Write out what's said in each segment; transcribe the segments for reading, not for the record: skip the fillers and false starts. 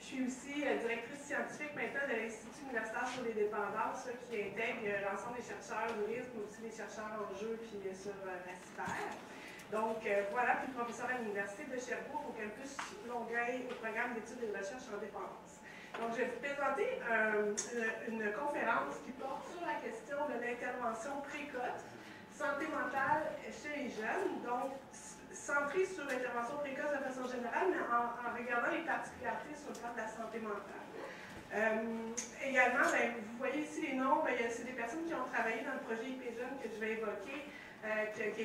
suis aussi directrice scientifique maintenant de l'Institut universitaire sur les dépendances, qui intègre l'ensemble des chercheurs du risque, mais aussi des chercheurs en jeu puis sur la cyber. Donc voilà, puis professeur à l'Université de Sherbrooke au campus Longueuil au programme d'études et de recherche en dépendance. Donc je vais vous présenter une conférence qui porte sur la question de l'intervention précoce, santé mentale chez les jeunes, donc centrée sur l'intervention précoce de façon générale, mais en regardant les particularités sur le plan de la santé mentale. Également, vous voyez ici les noms, c'est des personnes qui ont travaillé dans le projet IP Jeunes que je vais évoquer, qui a été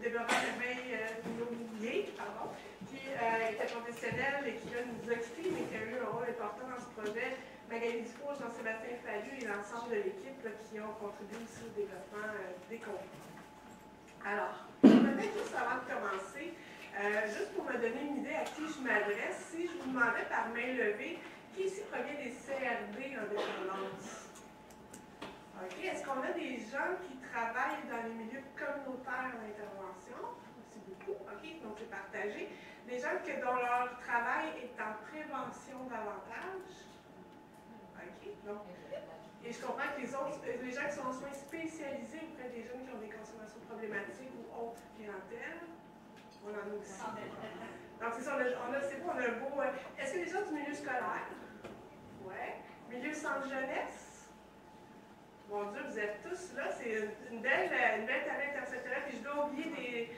développé par Merveille Immobilier, qui était professionnel et qui nous a quittés, mais qui a eu un rôle important dans ce projet. Magali Dufault, Jean-Sébastien Fallu et l'ensemble de l'équipe qui ont contribué aussi au développement des contenus. Alors, peut-être juste avant de commencer, juste pour me donner une idée à qui je m'adresse, si je vous demandais par main levée, qui ici provient des CRD en dépendance? OK. Est-ce qu'on a des gens qui travaillent dans les milieux communautaires d'intervention? C'est beaucoup. OK. Donc, c'est partagé. Des gens dont leur travail est en prévention davantage? OK. Donc, et je comprends que les gens qui sont en soins spécialisés auprès des jeunes qui ont des consommations problématiques ou autres clientèles, on en a aussi. Donc, c'est ça, c'est bon, on a un beau. Est-ce que les gens du milieu scolaire? Oui. Milieu centre jeunesse? Mon Dieu, vous êtes tous là. C'est une belle tablette intersectorielle. Puis je dois oublier des.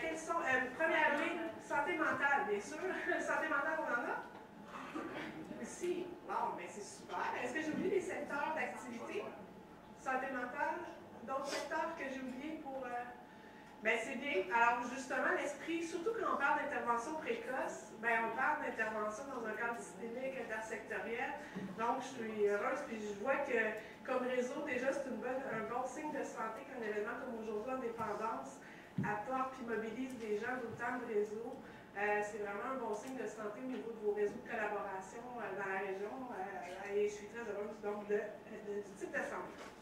Quelles sont. Première ligne, santé mentale, bien sûr. Santé mentale, on en a? Aussi. Bon, bien c'est super. Est-ce que j'ai oublié les secteurs d'activité? Santé mentale? D'autres secteurs que j'ai oubliés pour. Bien, c'est bien. Alors, justement, l'esprit, surtout quand on parle d'intervention précoce, bien, on parle d'intervention dans un cadre systémique, intersectoriel. Donc, je suis heureuse, puis je vois que, comme réseau, déjà, c'est un bon signe de santé qu'un événement comme aujourd'hui en dépendance apporte puis mobilise des gens d'autant de réseaux. C'est vraiment un bon signe de santé au niveau de vos réseaux de collaboration dans la région. Et je suis très heureuse, donc, du type de santé.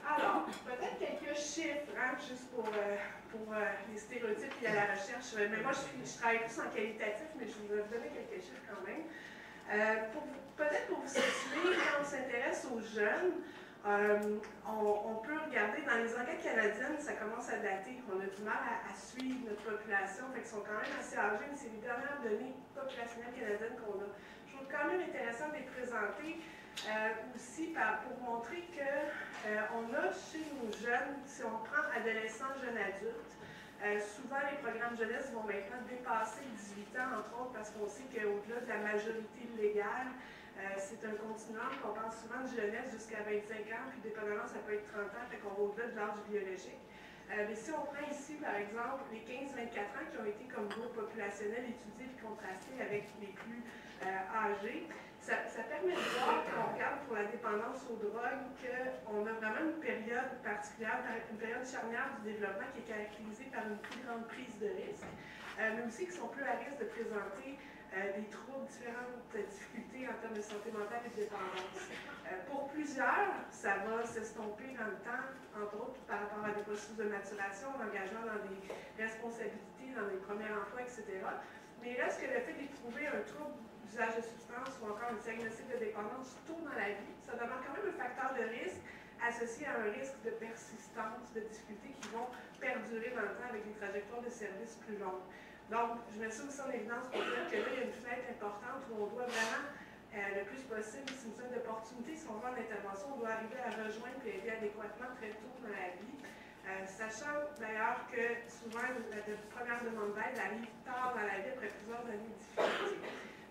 Alors, peut-être quelques chiffres, hein, juste pour les stéréotypes et à la recherche. Mais moi, je travaille plus en qualitatif, mais je vais vous donner quelques chiffres quand même. Peut-être pour vous situer, quand on s'intéresse aux jeunes, on peut regarder dans les enquêtes canadiennes, ça commence à dater. On a du mal à suivre notre population, fait qu'ils sont quand même assez âgés, mais c'est les dernières données populationnelles canadiennes qu'on a. Je trouve quand même intéressant de les présenter. Aussi pour montrer qu'on a chez nos jeunes, si on prend adolescents, jeunes adultes, souvent les programmes jeunesse vont maintenant dépasser 18 ans, entre autres, parce qu'on sait qu'au-delà de la majorité légale, c'est un continuum qu'on parle souvent de jeunesse jusqu'à 25 ans, puis dépendamment, ça peut être 30 ans, fait qu'on va au-delà de l'âge biologique. Mais si on prend ici, par exemple, les 15-24 ans qui ont été comme groupe populationnel étudiés et contrastés avec les plus âgés, ça permet de voir, quand on regarde pour la dépendance aux drogues, qu'on a vraiment une période particulière, une période charnière du développement qui est caractérisée par une plus grande prise de risque, mais aussi qui sont plus à risque de présenter des troubles, différentes difficultés en termes de santé mentale et de dépendance. Pour plusieurs, ça va s'estomper dans le temps, entre autres par rapport à des processus de maturation, d'engagement dans des responsabilités, dans des premiers emplois, etc. Mais là, ce que le fait d'éprouver un trouble d'usage de substances ou encore un diagnostic de dépendance tôt dans la vie, ça demande quand même un facteur de risque associé à un risque de persistance, de difficultés qui vont perdurer dans le temps avec des trajectoires de service plus longues. Donc, je mets ça aussi en évidence pour dire que là, il y a une fenêtre importante où on doit vraiment, le plus possible, c'est une zone d'opportunité, si on va en intervention, on doit arriver à rejoindre et aider adéquatement très tôt dans la vie. Sachant d'ailleurs que souvent, la première demande d'aide arrive tard dans la vie, après plusieurs années de difficultés.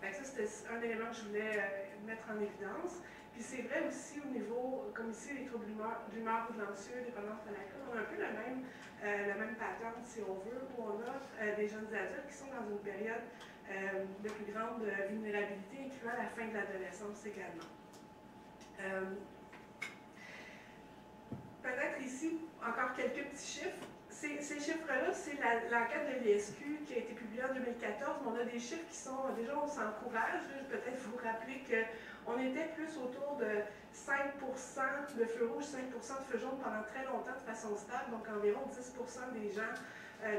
Donc ça, c'était un élément que je voulais mettre en évidence. Puis c'est vrai aussi au niveau, comme ici, les troubles d'humeur ou de l'anxieux, dépendance de l'alcool, on a un peu le même pattern, si on veut, où on a des jeunes adultes qui sont dans une période de plus grande vulnérabilité, incluant la fin de l'adolescence également. Peut-être ici, encore quelques petits chiffres. Ces chiffres-là, c'est l'enquête de l'ISQ qui a été publiée en 2014, mais on a des chiffres qui sont, déjà on s'encourage, peut-être vous rappeler qu'on était plus autour de 5% de feux rouges, 5% de feux jaunes pendant très longtemps de façon stable, donc environ 10% des gens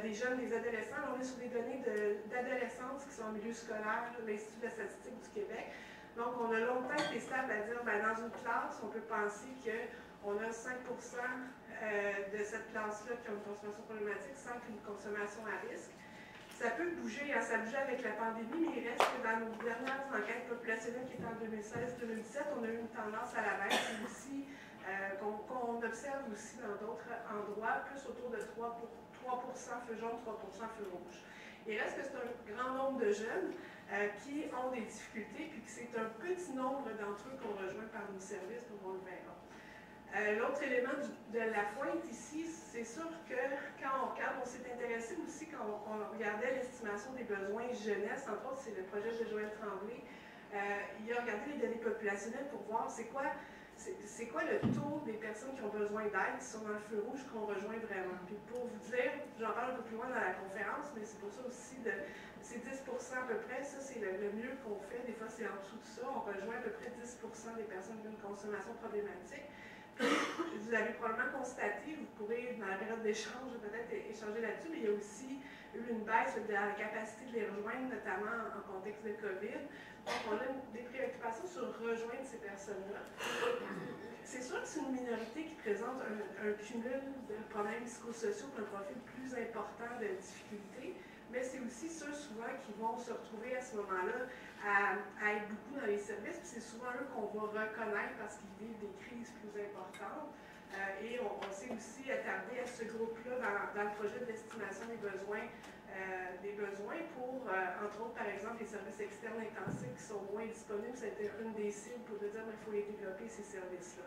des jeunes, des adolescents. Là, on est sur des données d'adolescence qui sont en milieu scolaire, l'Institut de la statistique du Québec. Donc, on a longtemps été stable à dire, ben, dans une classe, on peut penser qu'on a 5% de cette classe-là qui a une consommation problématique sans qu'une consommation à risque. Ça peut bouger, hein, ça bougeait avec la pandémie, mais il reste que dans nos dernières enquêtes populationnelles qui étaient en 2016-2017, on a eu une tendance à la baisse aussi, qu'on observe aussi dans d'autres endroits, plus autour de 3% feu jaune, 3% feu rouge. Il reste que c'est un grand nombre de jeunes qui ont des difficultés, puis que c'est un petit nombre d'entre eux qu'on rejoint par nos services, comme on le verra. L'autre élément de la pointe ici, c'est sûr que quand on regarde, on s'est intéressé aussi quand on regardait l'estimation des besoins jeunesse, entre autres c'est le projet de Joël Tremblay, il a regardé les données populationnelles pour voir c'est quoi le taux des personnes qui ont besoin d'aide, qui sont dans le feu rouge, qu'on rejoint vraiment. Puis pour vous dire, j'en parle un peu plus loin dans la conférence, mais c'est pour ça aussi, c'est 10% à peu près, ça c'est le mieux qu'on fait, des fois c'est en dessous de ça, on rejoint à peu près 10% des personnes qui ont une consommation problématique. Puis, vous avez probablement constaté, vous pourrez, dans la période d'échange, peut-être échanger là-dessus, mais il y a aussi eu une baisse de la capacité de les rejoindre, notamment en contexte de COVID. Donc, on a des préoccupations sur rejoindre ces personnes-là. C'est sûr que c'est une minorité qui présente un cumul de problèmes psychosociaux et un profil plus important de difficultés, mais c'est aussi ceux souvent qui vont se retrouver à ce moment-là à être beaucoup dans les services, puis c'est souvent eux qu'on va reconnaître parce qu'ils vivent des crises plus importantes. Et on s'est aussi attardé à ce groupe-là dans le projet de l'estimation des besoins pour, entre autres, par exemple, les services externes intensifs qui sont moins disponibles. Ça a été une des cibles pour dire qu'il faut les développer, ces services-là.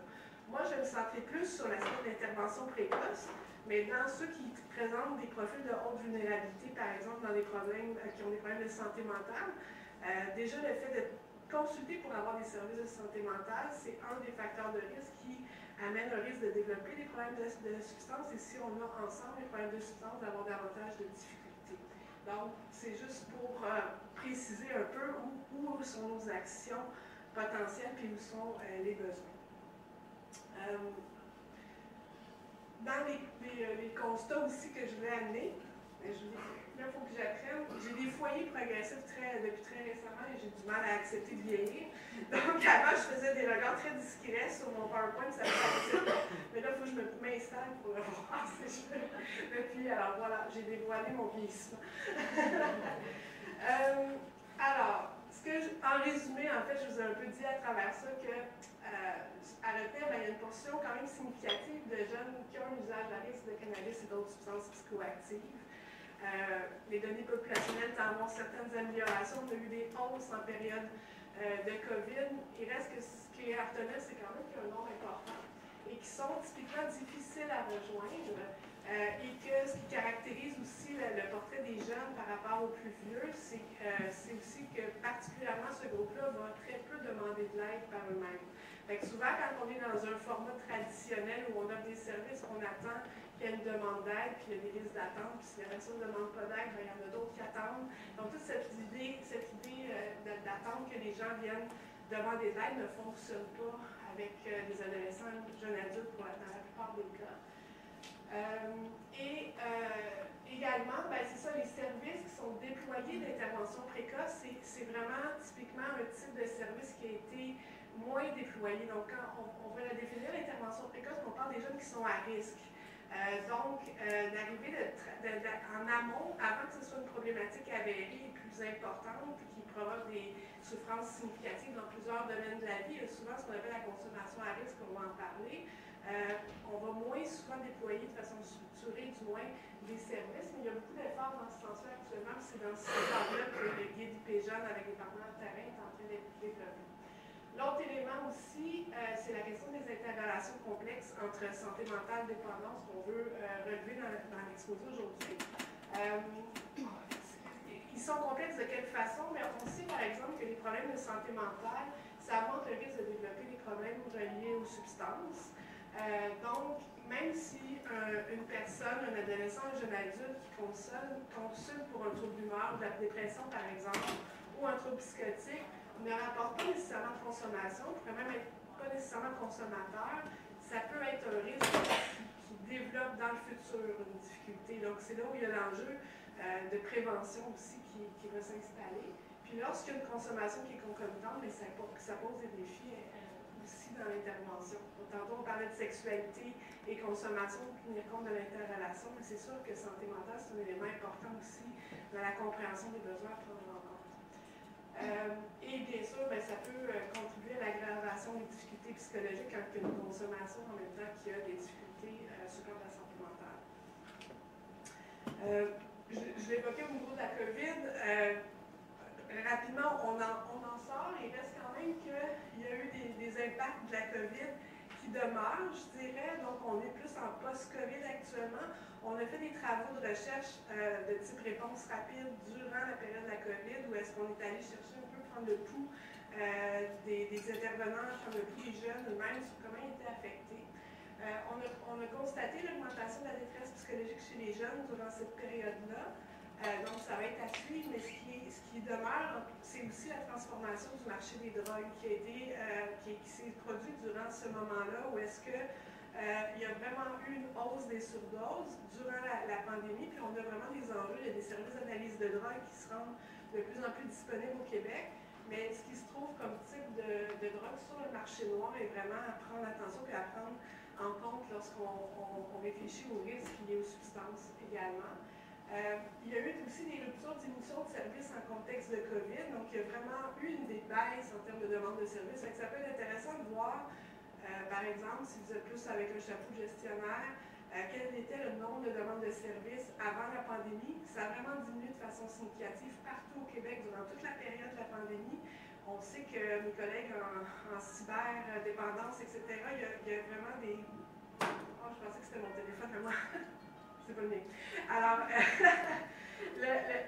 Moi, je me centrais plus sur l'aspect d'intervention précoce, mais dans ceux qui présentent des profils de haute vulnérabilité, par exemple, dans des problèmes qui ont des problèmes de santé mentale, déjà, le fait de consulter pour avoir des services de santé mentale, c'est un des facteurs de risque qui amène un risque de développer des problèmes de substance et si on a ensemble des problèmes de substance, d'avoir davantage de difficultés. Donc, c'est juste pour préciser un peu où sont nos actions potentielles et où sont les besoins. Dans les constats aussi que je voulais amener, là, il faut que j'apprenne. J'ai des foyers progressifs depuis très récemment et j'ai du mal à accepter de vieillir. Donc, avant, je faisais des regards très discrets sur mon PowerPoint, ça me facile. Mais là, il faut que je m'installe pour le voir si je veux. Et puis, alors voilà, j'ai dévoilé mon vieillissement. Alors, en résumé, en fait, je vous ai un peu dit à travers ça que, à retenir, il y a une portion quand même significative de jeunes qui ont un usage à risque de cannabis et d'autres substances psychoactives. Les données populationnelles tentent certaines améliorations. On a eu des hausses en période de COVID. Il reste que ce qui est à retenir, c'est quand même qu'il y a un nombre important et qui sont typiquement difficiles à rejoindre et que ce qui caractérise aussi le portrait des jeunes par rapport aux plus vieux, c'est aussi que particulièrement ce groupe-là va très peu demander de l'aide par eux-mêmes. Souvent, quand on est dans un format traditionnel où on offre des services, on attend qu'il y ait une demande d'aide, puis il y a des listes d'attente, puis si la personne ne demande pas d'aide, il y en a d'autres qui attendent. Donc, toute cette idée d'attendre que les gens viennent demander de l'aide ne fonctionne pas avec les adolescents, jeunes adultes, dans la plupart des cas. Également, c'est ça, les services qui sont déployés d'intervention précoce, c'est vraiment typiquement un type de service qui a été moins déployé. Donc, quand on veut la définir, l'intervention précoce, on parle des jeunes qui sont à risque. D'arriver en amont, avant que ce soit une problématique avérée et plus importante, qui provoque des souffrances significatives dans plusieurs domaines de la vie, il y a souvent ce qu'on appelle la consommation à risque, on va en parler. On va moins souvent déployer de façon structurée, du moins, des services, mais il y a beaucoup d'efforts dans ce sens-là actuellement, c'est dans ce cadre-là que le guide IPJeune avec les partenaires de terrain est en train d'être développé. L'autre élément aussi, c'est la question des interrelations complexes entre santé mentale et dépendance qu'on veut relever dans l'exposé aujourd'hui. Ils sont complexes de quelle façon? Mais on sait par exemple que les problèmes de santé mentale, ça augmente le risque de développer des problèmes reliés aux substances. Donc, même si une personne, un adolescent, un jeune adulte qui consulte pour un trouble d'humeur, de la dépression par exemple, ou un trouble psychotique, ne rapporte pas nécessairement de consommation, pourrait même être pas nécessairement consommateur, ça peut être un risque qui développent dans le futur une difficulté. Donc, c'est là où il y a l'enjeu de prévention aussi qui va s'installer. Puis lorsqu'il y a une consommation qui est concomitante, mais ça pose des défis aussi dans l'intervention. Tantôt, on parlait de sexualité et consommation pour tenir compte de l'interrelation, mais c'est sûr que santé mentale, c'est un élément important aussi dans la compréhension des besoins à prendre en compte. Et bien sûr, ben, ça peut contribuer à l'aggravation des difficultés psychologiques quand il y a une consommation en même temps qu'il y a des difficultés sur le plan de la santé mentale. Je l'évoquais au niveau de la COVID. Rapidement, on en sort. Il reste quand même qu'il y a eu des impacts de la COVID qui demeurent, je dirais. Donc, on est plus en post-COVID actuellement. On a fait des travaux de recherche de type réponse rapide durant la période de la COVID, où est-ce qu'on est allé chercher un peu prendre le pouls des intervenants, prendre le pouls des jeunes eux-mêmes sur comment ils étaient affectés. On a constaté l'augmentation de la détresse psychologique chez les jeunes durant cette période-là. Donc, ça va être à suivre, mais ce qui demeure, c'est aussi la transformation du marché des drogues qui s'est produite durant ce moment-là, où est-ce que il y a vraiment eu une hausse des surdoses durant la pandémie, puis on a vraiment des enjeux. Il y a des services d'analyse de drogue qui se rendent de plus en plus disponibles au Québec, mais ce qui se trouve comme type de drogue sur le marché noir est vraiment à prendre attention et à prendre en compte lorsqu'on réfléchit aux risques liés aux substances également. Il y a eu aussi des ruptures d'émission de services en contexte de COVID, donc il y a vraiment eu une des baisses en termes de demande de services. Ça peut être intéressant de voir, par exemple, si vous êtes plus avec un chapeau gestionnaire, quel était le nombre de demandes de services avant la pandémie. Ça a vraiment diminué de façon significative partout au Québec durant toute la période de la pandémie. On sait que mes collègues en cyberdépendance, etc., il y a vraiment des... Oh, je pensais que c'était mon téléphone à moi. C'est pas le mien. Alors,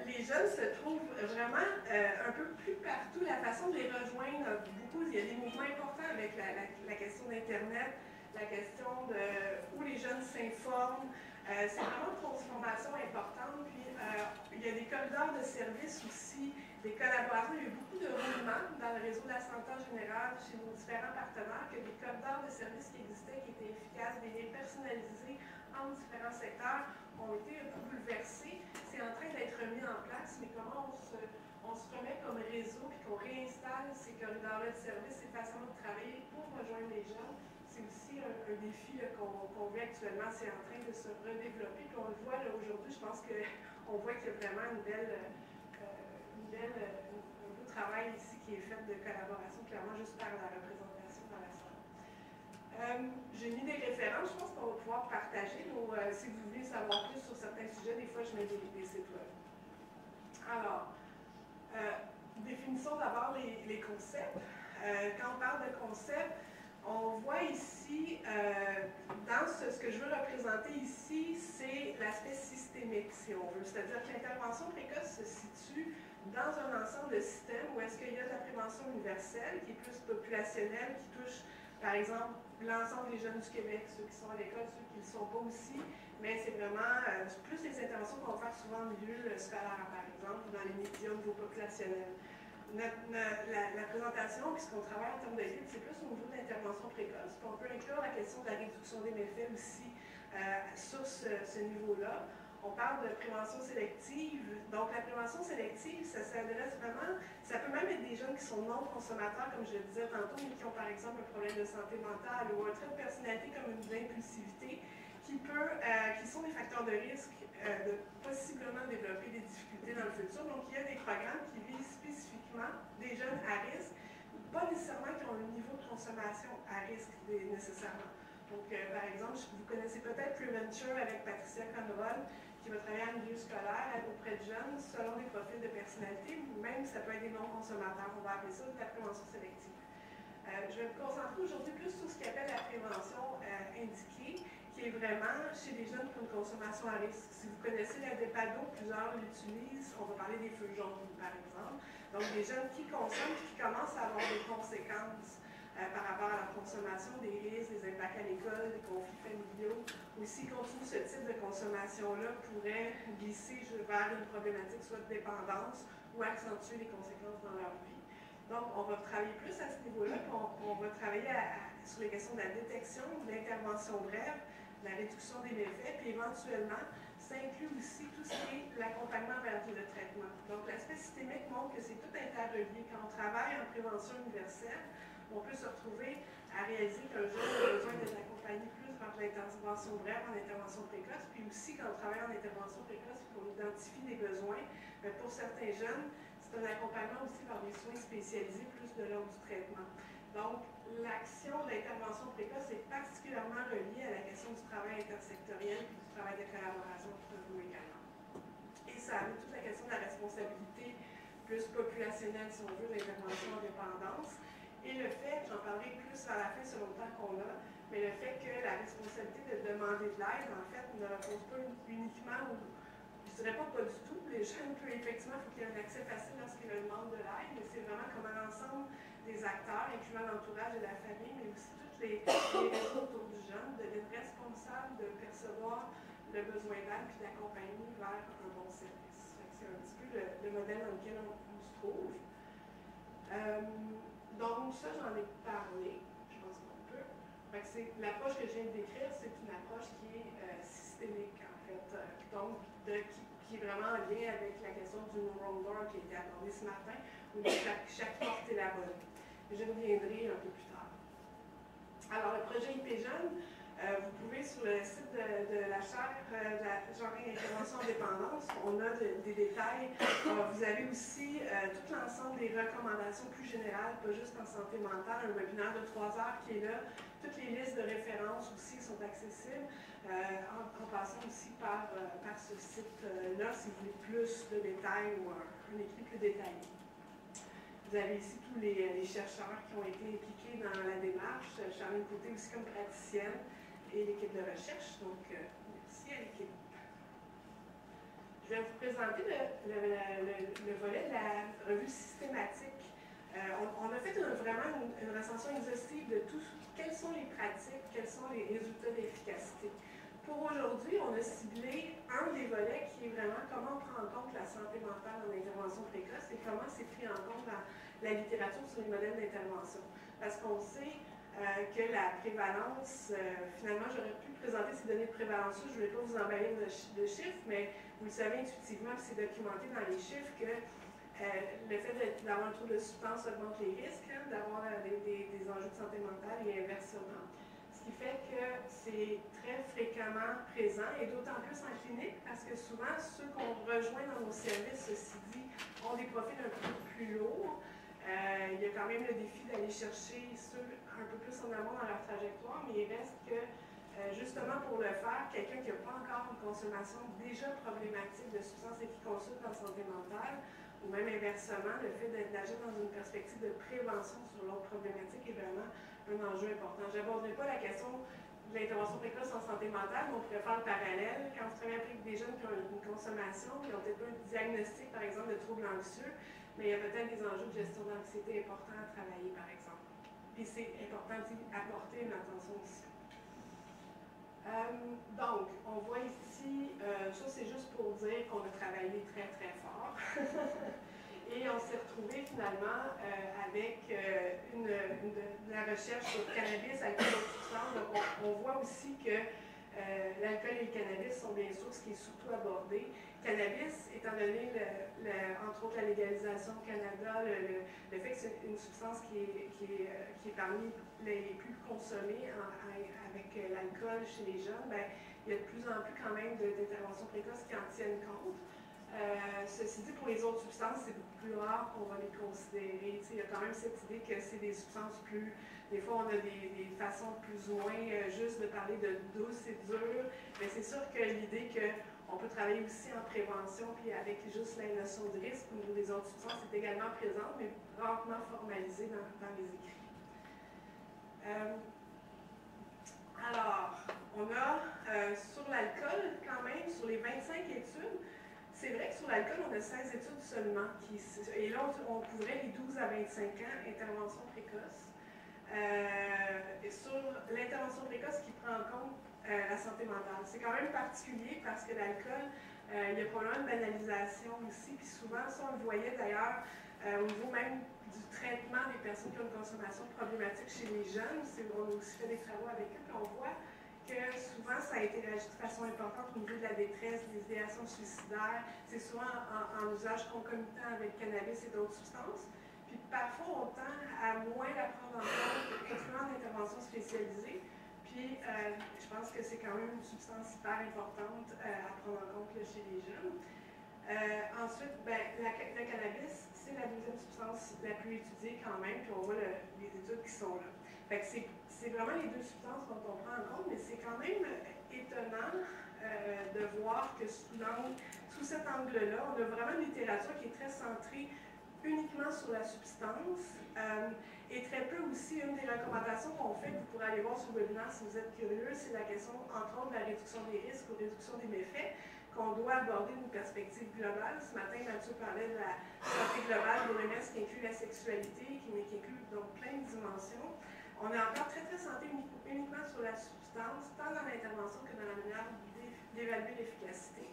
les jeunes se trouvent vraiment un peu plus partout. La façon de les rejoindre, beaucoup, il y a des mouvements importants avec la question d'Internet, la question de où les jeunes s'informent. C'est vraiment une transformation importante. Puis, il y a des corridors de services aussi, des collaborations. Il y a eu beaucoup de roulements dans le réseau de la santé en général chez nos différents partenaires, que des corridors de services qui existaient, qui étaient efficaces, des liens personnalisés entre différents secteurs ont été un peu bouleversés. C'est en train d'être mis en place, mais comment on se remet comme réseau et qu'on réinstalle ces corridors-là de services, ces façons de travailler pour rejoindre les jeunes, c'est aussi un défi qu'on vit actuellement. C'est en train de se redévelopper. Puis on le voit là aujourd'hui, je pense qu'on voit qu'il y a vraiment un beau travail ici qui est fait de collaboration, clairement, juste par la représentation dans la salle. J'ai mis des références, je pense qu'on va pouvoir partager. Si vous voulez savoir plus sur certains sujets, des fois je mets des sites web. Alors, définissons d'abord les concepts. Quand on parle de concepts, on voit ici, dans ce que je veux représenter ici, c'est l'aspect systémique, si on veut. C'est-à-dire que l'intervention précoce se situe dans un ensemble de systèmes où est-ce qu'il y a de la prévention universelle, qui est plus populationnelle, qui touche, par exemple, l'ensemble des jeunes du Québec, ceux qui sont à l'école, ceux qui ne le sont pas aussi, mais c'est vraiment plus les interventions qu'on va faire souvent en milieu scolaire, par exemple, ou dans les médias au niveau populationnel. La présentation, puisqu'on travaille en termes de guide, c'est plus au niveau de l'intervention précoce. Puis on peut inclure la question de la réduction des méfaits aussi sur ce niveau-là. On parle de prévention sélective. Donc, la prévention sélective, ça s'adresse vraiment, ça peut même être des jeunes qui sont non consommateurs, comme je le disais tantôt, mais qui ont par exemple un problème de santé mentale ou un trait de personnalité comme une impulsivité, qui sont des facteurs de risque de possiblement développer des difficultés dans le futur. Donc, il y a des programmes qui visent spécifiquement des jeunes à risque, pas nécessairement qui ont un niveau de consommation à risque nécessairement. Donc, par exemple, vous connaissez peut-être Preventure avec Patricia Conrad, qui va travailler en milieu scolaire auprès de jeunes selon des profils de personnalité, ou même ça peut être des non-consommateurs. On va appeler ça de la prévention sélective. Je vais me concentrer aujourd'hui plus sur ce qu'on appelle la prévention indiquée, qui est vraiment chez les jeunes pour une consommation à risque. Si vous connaissez la DEPADO, plusieurs l'utilisent. On va parler des feux jaunes, par exemple. Donc, des jeunes qui consomment et qui commencent à avoir des conséquences par rapport à la consommation, des risques, des impacts à l'école, des conflits familiaux. Ou s'ils continuent ce type de consommation-là, pourrait glisser vers une problématique soit de dépendance ou accentuer les conséquences dans leur vie. Donc, on va travailler plus à ce niveau-là, puis on va travailler sur les questions de la détection, de l'intervention brève, la réduction des méfaits, puis éventuellement, ça inclut aussi tout ce qui est l'accompagnement vers le traitement. Donc, l'aspect systémique montre que c'est tout interrelié. Quand on travaille en prévention universelle, on peut se retrouver à réaliser qu'un jeune a besoin d'être accompagné plus vers l'intervention brève en intervention précoce, puis aussi quand on travaille en intervention précoce, on identifie des besoins. Mais pour certains jeunes, c'est un accompagnement aussi vers des soins spécialisés plus de l'ordre du traitement. Donc, l'action de l'intervention précoce est particulièrement reliée à la question du travail intersectoriel et du travail de collaboration entre vous également. Et ça amène toute la question de la responsabilité plus populationnelle, si on veut, de l'intervention en dépendance. Et le fait, j'en parlerai plus à la fin selon le temps qu'on a, mais le fait que la responsabilité de demander de l'aide, en fait, ne repose pas uniquement, ou je ne dirais pas du tout, les jeunes peuvent effectivement, il faut qu'il y ait un accès facile lorsqu'ils leur demandent de l'aide, mais c'est vraiment comme un ensemble des acteurs, incluant l'entourage et la famille, mais aussi tous les réseaux autour du jeune, deviennent responsables de percevoir le besoin d'aide puis d'accompagner vers un bon service. C'est un petit peu le modèle dans lequel on se trouve. Donc, ça, j'en ai parlé, je pense qu'on peut. L'approche que je viens de décrire, c'est une approche qui est systémique, en fait, donc qui est vraiment en lien avec la question du no wrong door qui a été abordée ce matin, où chaque porte est la bonne. Je reviendrai un peu plus tard. Alors, le projet IP Jeune, vous pouvez, sur le site de la chaire de la genre et intervention en dépendance, on a des détails. Vous avez aussi tout l'ensemble des recommandations plus générales, pas juste en santé mentale, un webinaire de 3 heures qui est là. Toutes les listes de références aussi sont accessibles, en passant aussi par ce site-là, si vous voulez plus de détails ou un écrit plus détaillé. Vous avez ici tous les chercheurs qui ont été impliqués dans la démarche. Charline Côté aussi comme praticienne et l'équipe de recherche. Donc, merci à l'équipe. Je vais vous présenter le volet de la revue systématique. On a fait vraiment une recension exhaustive de tout, quelles sont les pratiques, quels sont les résultats d'efficacité. Pour aujourd'hui, on a ciblé un des volets qui est vraiment comment on prend en compte la santé mentale en intervention précoce et comment c'est pris en compte dans la littérature sur les modèles d'intervention. Parce qu'on sait que la prévalence, finalement, j'aurais pu présenter ces données de prévalence, je ne vais pas vous emballer de chiffres, mais vous le savez intuitivement, c'est documenté dans les chiffres que le fait d'avoir un taux de substance augmente les risques, d'avoir des enjeux de santé mentale et inversement. Ce qui fait que c'est très fréquemment présent et d'autant plus en clinique parce que souvent ceux qu'on rejoint dans nos services, ceci dit, ont des profils un peu plus lourds. Il y a quand même le défi d'aller chercher ceux un peu plus en amont dans leur trajectoire, mais il reste que justement pour le faire, quelqu'un qui n'a pas encore une consommation déjà problématique de substances et qui consulte en santé mentale, ou même inversement, le fait d'agir dans une perspective de prévention sur l'autre problématique est vraiment un enjeu important. Je n'aborderai pas la question de l'intervention précoce en santé mentale, mais on pourrait faire le parallèle. Quand vous travaillez avec des jeunes qui ont une consommation, qui ont peut-être pas un diagnostic, par exemple, de troubles anxieux, mais il y a peut-être des enjeux de gestion d'anxiété importants à travailler, par exemple. Puis c'est important d'y apporter une attention aussi. Donc, on voit ici, ça c'est juste pour dire qu'on a travaillé très très fort. Et on s'est retrouvé finalement avec de la recherche sur cannabis, alcool et substances. Donc on voit aussi que l'alcool et le cannabis sont bien sûr ce qui est surtout abordé. Cannabis, étant donné, entre autres, la légalisation au Canada, le fait que c'est une substance qui est parmi les plus consommées avec l'alcool chez les jeunes, ben, il y a de plus en plus quand même d'interventions précoces qui en tiennent compte. Ceci dit, pour les autres substances, c'est beaucoup plus rare qu'on va les considérer. Il y a quand même cette idée que c'est des substances plus... Des fois, on a des façons plus ou moins juste de parler de douce et dure, mais c'est sûr que l'idée qu'on peut travailler aussi en prévention, puis avec juste la notion de risque au niveau des autres substances est également présente, mais rarement formalisée dans les écrits. Alors, on a sur l'alcool, quand même, sur les 25 études, c'est vrai que sur l'alcool, on a 16 études seulement. Et là, on couvrait les 12 à 25 ans, intervention précoce. Et sur l'intervention précoce qui prend en compte la santé mentale. C'est quand même particulier parce que l'alcool, il y a probablement une banalisation aussi. Puis souvent, ça, on le voyait d'ailleurs au niveau même du traitement des personnes qui ont une consommation problématique chez les jeunes. On a aussi fait des travaux avec eux, puis on voit que souvent ça a été réagi de façon importante au niveau de la détresse, des idéations suicidaires. C'est souvent en usage concomitant avec cannabis et d'autres substances. Puis parfois, on tend à moins la prendre en compte, incluant en intervention spécialisée. Puis je pense que c'est quand même une substance hyper importante à prendre en compte là, chez les jeunes. Ensuite, le cannabis, c'est la deuxième substance la plus étudiée quand même, puis on voit les études qui sont là. Fait que c'est vraiment les deux substances dont on prend en compte, mais c'est quand même étonnant de voir que sous cet angle-là, on a vraiment une littérature qui est très centrée uniquement sur la substance et très peu aussi, une des recommandations qu'on fait, que vous pourrez aller voir sur le webinaire si vous êtes curieux, c'est la question, entre autres, de la réduction des risques ou réduction des méfaits, qu'on doit aborder d'une perspective globale. Ce matin, Mathieu parlait de la santé globale de l'OMS qui inclut la sexualité, qui inclut donc plein de dimensions. On est encore très, très centré uniquement sur la substance, tant dans l'intervention que dans la manière d'évaluer l'efficacité.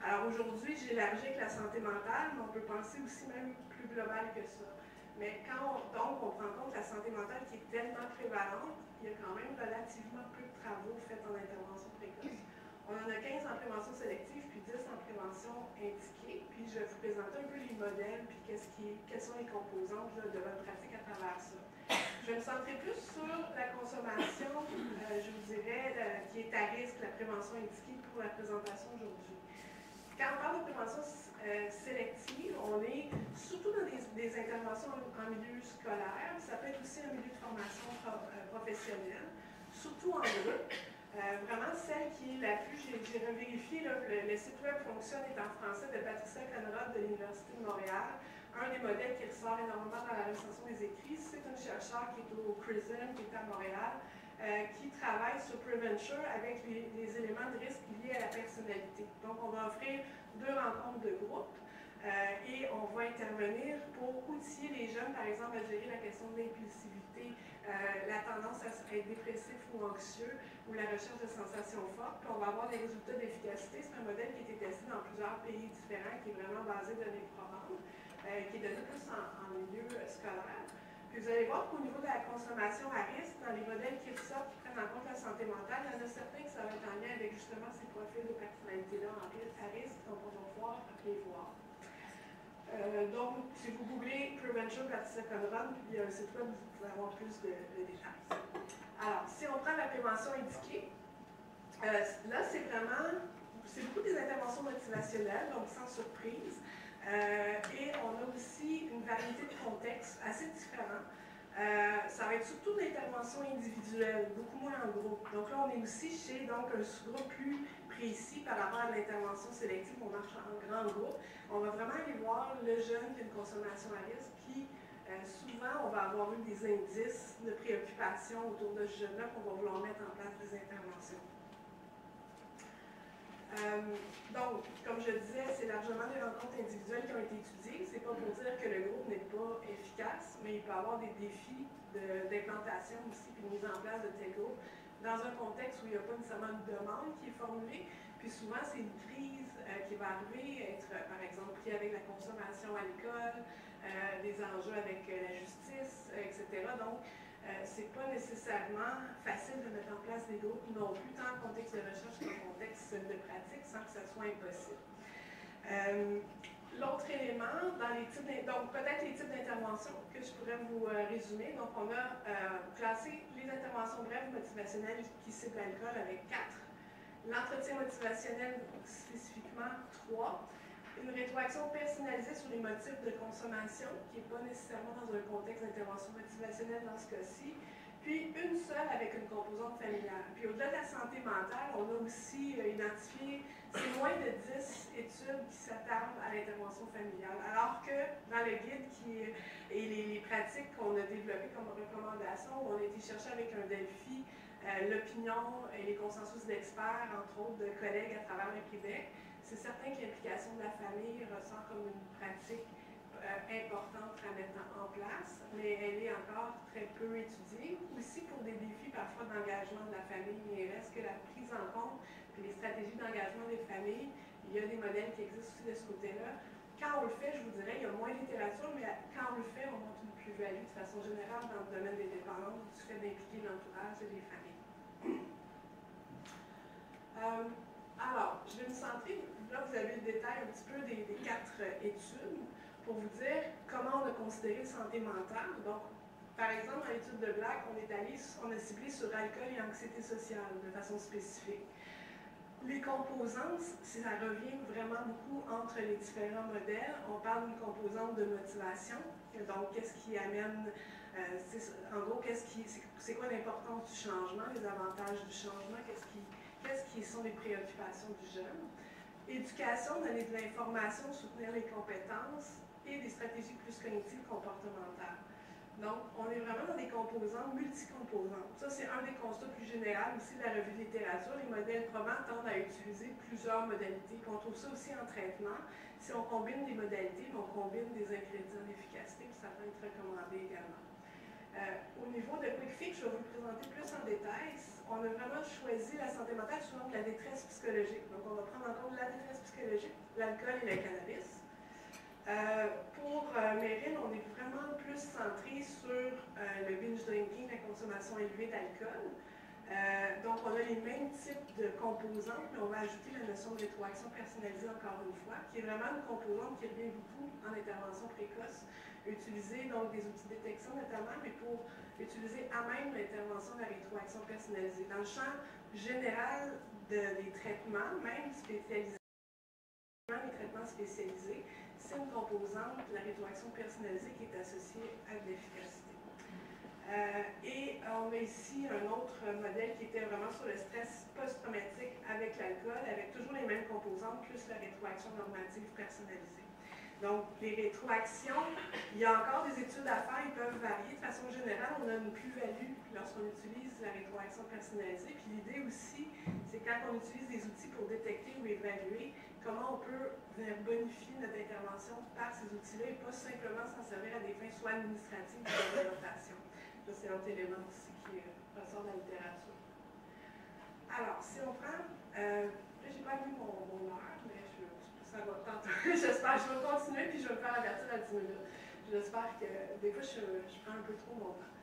Alors aujourd'hui, j'élargis avec la santé mentale, mais on peut penser aussi même plus global que ça. Mais quand on prend en compte la santé mentale qui est tellement prévalente, il y a quand même relativement peu de travaux faits en intervention précoce. On en a 15 en prévention sélective, puis 10 en prévention indiquée. Puis je vais vous présenter un peu les modèles, puis quelles sont les composantes là, de votre pratique à travers ça. Je vais me centrer plus sur la consommation, je vous dirais, qui est à risque, la prévention indiquée pour la présentation aujourd'hui. Quand on parle de prévention sélective, on est surtout dans des interventions en milieu scolaire. Ça peut être aussi un milieu de formation professionnelle, surtout en groupe. Vraiment, celle qui est la plus, j'ai revérifié, le site web fonctionne est en français de Patricia Conrad de l'Université de Montréal. Un des modèles qui ressort énormément dans la recension des écrits, c'est un chercheur qui est au CRISM, qui est à Montréal, qui travaille sur Preventure avec les éléments de risque liés à la personnalité. Donc, on va offrir 2 rencontres de groupe et on va intervenir pour outiller les jeunes, par exemple, à gérer la question de l'impulsivité, la tendance à être dépressif ou anxieux, ou la recherche de sensations fortes. Puis on va avoir des résultats d'efficacité. C'est un modèle qui a été testé dans plusieurs pays différents, qui est vraiment basé de données probantes, qui est donné plus en milieu scolaire. Puis vous allez voir qu'au niveau de la consommation à risque, dans les modèles qui ressortent, qui prennent en compte la santé mentale, il y en a certains que ça va être en lien avec justement ces profils de personnalité-là à risque, donc on va pouvoir les voir. Donc, si vous googlez Prevention Patricia Conrad, puis il y a un site web où vous pouvez avoir plus de détails. Alors, si on prend la prévention indiquée, là, c'est beaucoup des interventions motivationnelles, donc sans surprise. Et on a aussi une variété de contextes assez différents. Ça va être surtout d'interventions individuelles, beaucoup moins en groupe. Donc là, on est aussi chez un sous-groupe plus précis par rapport à l'intervention sélective. On marche en grand groupe. On va vraiment aller voir le jeune qui a une consommation à risque, puis souvent, on va avoir eu des indices de préoccupation autour de ce jeune-là qu'on va vouloir mettre en place des interventions. Donc, comme je disais, c'est largement des rencontres individuelles qui ont été étudiées. C'est pas pour dire que le groupe n'est pas efficace, mais il peut y avoir des défis d'implantation aussi, puis de mise en place de tel groupe, dans un contexte où il n'y a pas nécessairement une demande qui est formulée. Puis souvent, c'est une crise qui va arriver, être par exemple pris avec la consommation à l'école, des enjeux avec la justice, etc. Donc, c'est pas nécessairement facile de mettre en place des groupes non plus, tant en contexte de recherche qu'en contexte de pratique, sans que ça soit impossible. L'autre élément, donc peut-être les types d'interventions que je pourrais vous résumer. Donc, on a classé les interventions brèves motivationnelles qui ciblent l'alcool avec 4. L'entretien motivationnel spécifiquement 3. Une rétroaction personnalisée sur les motifs de consommation, qui n'est pas nécessairement dans un contexte d'intervention motivationnelle dans ce cas-ci. Puis une seule avec une composante familiale. Puis au-delà de la santé mentale, on a aussi identifié, c'est moins de 10 études qui s'attardent à l'intervention familiale. Alors que dans le guide et les pratiques qu'on a développées comme recommandation, on a été chercher avec un Delphi l'opinion et les consensus d'experts, entre autres de collègues à travers le Québec. C'est certain que l'implication de la famille ressort comme une pratique importante à mettre en place, mais elle est encore très peu étudiée, aussi pour des défis parfois d'engagement de la famille. Mais il reste que la prise en compte et les stratégies d'engagement des familles, il y a des modèles qui existent aussi de ce côté-là. Quand on le fait, je vous dirais, il y a moins de littérature, mais quand on le fait, on montre une plus-value de façon générale dans le domaine des dépendances, du fait d'impliquer l'entourage et les familles. Alors, je vais me centrer, là vous avez le détail un petit peu des 4 études pour vous dire comment on a considéré santé mentale. Donc, par exemple, dans l'étude de Black, on a ciblé sur alcool et anxiété sociale de façon spécifique. Les composantes, ça revient vraiment beaucoup entre les différents modèles. On parle d'une composante de motivation, donc qu'est-ce qui amène, en gros, c'est quoi l'importance du changement, les avantages du changement, qu'est-ce qui sont les préoccupations du jeune. Éducation, donner de l'information, soutenir les compétences et des stratégies plus cognitives comportementales. Donc, on est vraiment dans des composantes multicomposantes. Ça, c'est un des constats plus généraux aussi de la revue de littérature. Les modèles probants tendent à utiliser plusieurs modalités. On trouve ça aussi en traitement. Si on combine des modalités, on combine des ingrédients d'efficacité, puis ça peut être recommandé également. Au niveau de Quick Fix, je vais vous le présenter plus en détail. On a vraiment choisi la santé mentale sous le nom de la détresse psychologique. Donc, on va prendre en compte la détresse psychologique, l'alcool et le cannabis. Pour Merrill, on est vraiment plus centré sur le binge drinking, la consommation élevée d'alcool. Donc, on a les mêmes types de composantes, mais on va ajouter la notion de rétroaction personnalisée encore une fois, qui est vraiment une composante qui revient beaucoup en intervention précoce, utiliser donc des outils de détection notamment, mais pour utiliser à même l'intervention de la rétroaction personnalisée. Dans le champ général des traitements, même spécialisés, les traitements spécialisés, c'est une composante de la rétroaction personnalisée qui est associée à de l'efficacité. Et on a ici un autre modèle qui était vraiment sur le stress post-traumatique avec l'alcool, avec toujours les mêmes composantes, plus la rétroaction normative personnalisée. Donc, les rétroactions, il y a encore des études à faire, ils peuvent varier. De façon générale, on a une plus-value lorsqu'on utilise la rétroaction personnalisée. Puis l'idée aussi, c'est quand on utilise des outils pour détecter ou évaluer, comment on peut venir bonifier notre intervention par ces outils-là et pas simplement s'en servir à des fins soit administratives ou d'orientation. Ça, c'est un autre élément aussi qui ressort de la littérature. Alors, si on prend, là, j'ai pas mis mon heure, mais ça va tantôt. J'espère, je vais continuer, puis je vais me faire avertir à 10 minutes. J'espère que, des fois, je prends un peu trop mon temps.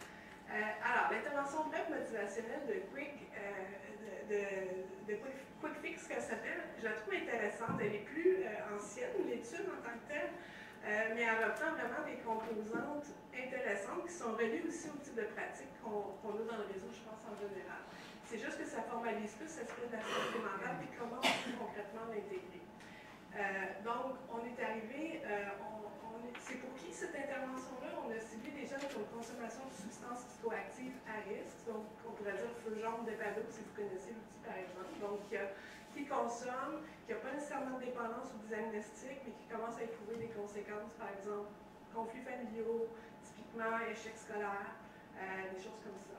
Alors, l'intervention brève motivationnelle de Quick Fix, qu'elle s'appelle, je la trouve intéressante. Elle est plus ancienne, l'étude en tant que telle, mais elle reprend vraiment des composantes intéressantes qui sont reliées aussi au type de pratique qu'on a dans le réseau, je pense, en général. C'est juste que ça formalise plus cet aspect de la santé mentale, puis comment on peut concrètement l'intégrer. Donc, on est arrivé, c'est pour qui cette intervention-là? On a ciblé des jeunes qui ont une consommation de substances psychoactives à risque, donc on pourrait dire feu jaune de Pado, si vous connaissez l'outil par exemple, donc qui consomment, qui n'ont pas nécessairement de dépendance ou de diagnostic, mais qui commencent à éprouver des conséquences, par exemple, conflits familiaux, typiquement échecs scolaires, des choses comme ça.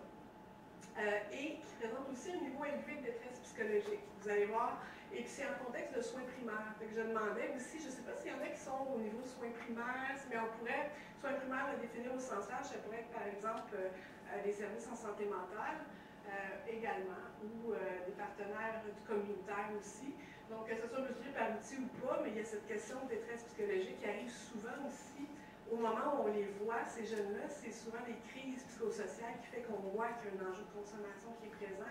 Et qui présentent aussi un niveau élevé de détresse psychologique. Vous allez voir, et puis c'est en contexte de soins primaires. Donc je demandais aussi, je ne sais pas s'il y en a qui sont au niveau soins primaires, mais on pourrait, soins primaires, le définir au sens large, ça pourrait être par exemple les services en santé mentale également, ou des partenaires du communautaire aussi. Donc que ce soit mesuré par outil ou pas, mais il y a cette question de détresse psychologique qui arrive souvent aussi. Au moment où on les voit, ces jeunes-là, c'est souvent des crises psychosociales qui fait qu'on voit qu'il y a un enjeu de consommation qui est présent.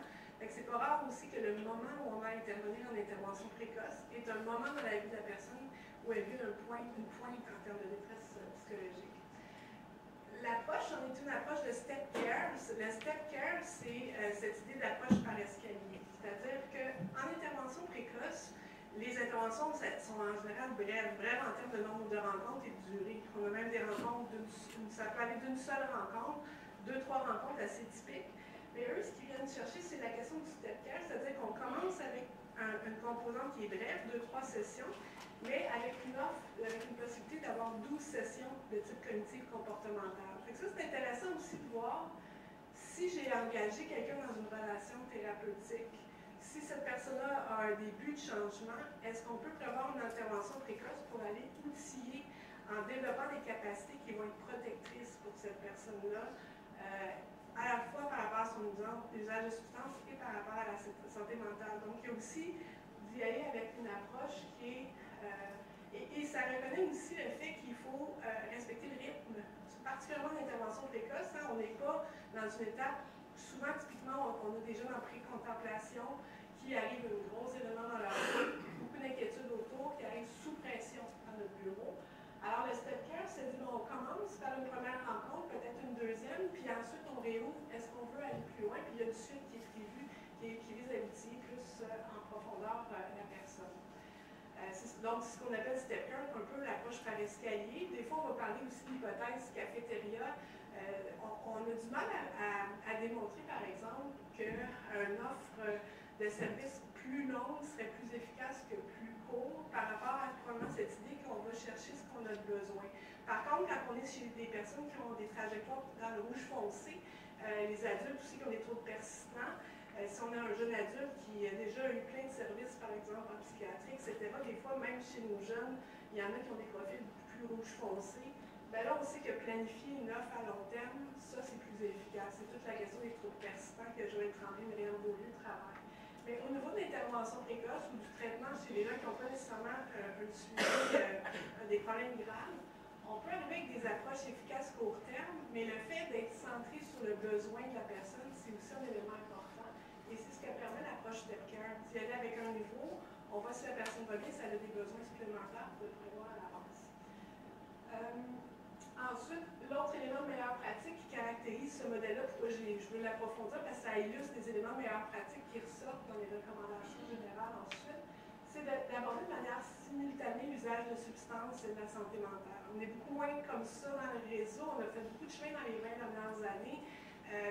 C'est pas rare aussi que le moment où on va intervenir en intervention précoce est un moment dans la vie de la personne où elle vit une pointe en termes de détresse psychologique. L'approche, on est une approche de step care. Le step care, c'est cette idée d'approche par escalier. C'est-à-dire qu'en intervention précoce, les interventions sont en général brèves en termes de nombre de rencontres et de durée. On a même des rencontres, ça peut aller d'une seule rencontre, 2-3 rencontres assez typiques. Mais eux, ce qu'ils viennent chercher, c'est la question du step care, c'est-à-dire qu'on commence avec une composante qui est brève, 2-3 sessions, mais avec une offre, avec une possibilité d'avoir 12 sessions de type cognitif comportemental. Fait que ça, c'est intéressant aussi de voir si j'ai engagé quelqu'un dans une relation thérapeutique. Si cette personne-là a un début de changement, est-ce qu'on peut prévoir une intervention précoce pour aller outiller en développant des capacités qui vont être protectrices pour cette personne-là, à la fois par rapport à son usage de substances et par rapport à la santé mentale. Donc, il y a aussi d'y aller avec une approche qui est... et ça reconnaît aussi le fait qu'il faut respecter le rythme, particulièrement l'intervention précoce. Hein, on n'est pas dans une étape... Souvent, typiquement, on a des jeunes en pré-contemplation qui arrive un gros événement dans leur vie, beaucoup d'inquiétudes autour, qui arrivent sous pression à notre bureau. Alors, le step care, c'est dit, on commence par une première rencontre, peut-être une deuxième, puis ensuite on réouvre, est-ce qu'on veut aller plus loin, puis il y a une suite qui est prévue, qui vise à outiller plus en profondeur la personne. Donc, c'est ce qu'on appelle step care, un peu l'approche par escalier. Des fois, on va parler aussi d'hypothèse cafétéria. On a du mal à démontrer, par exemple, qu'une offre de service plus longue serait plus efficace que plus court par rapport à probablement cette idée qu'on va chercher ce qu'on a besoin. Par contre, quand on est chez des personnes qui ont des trajectoires dans le rouge foncé, les adultes aussi qui ont des troubles persistants, si on a un jeune adulte qui a déjà eu plein de services, par exemple en psychiatrie, etc., des fois, même chez nos jeunes, il y en a qui ont des profils plus rouge foncé. Ben là, on sait que planifier une offre à long terme, ça, c'est plus efficace. C'est toute la question des troubles persistants que Joël Tremblay et Myriam Beaulieu travaillent. Mais au niveau de l'intervention précoce ou du traitement chez les gens qui n'ont pas nécessairement un suivi des problèmes graves, on peut arriver avec des approches efficaces court terme, mais le fait d'être centré sur le besoin de la personne, c'est aussi un élément important. Et c'est ce que permet l'approche step care. D'y aller avec un niveau, on voit si la personne va bien, si elle a des besoins supplémentaires, pour le prévoir à l'avance. Ensuite, l'autre élément de meilleure pratique qui caractérise ce modèle-là, pourquoi je veux l'approfondir, parce que ça illustre des éléments de meilleure pratique qui ressortent dans les recommandations générales ensuite, c'est d'aborder de manière simultanée l'usage de substances et de la santé mentale. On est beaucoup moins comme ça dans le réseau, on a fait beaucoup de chemin dans les 20 dernières années,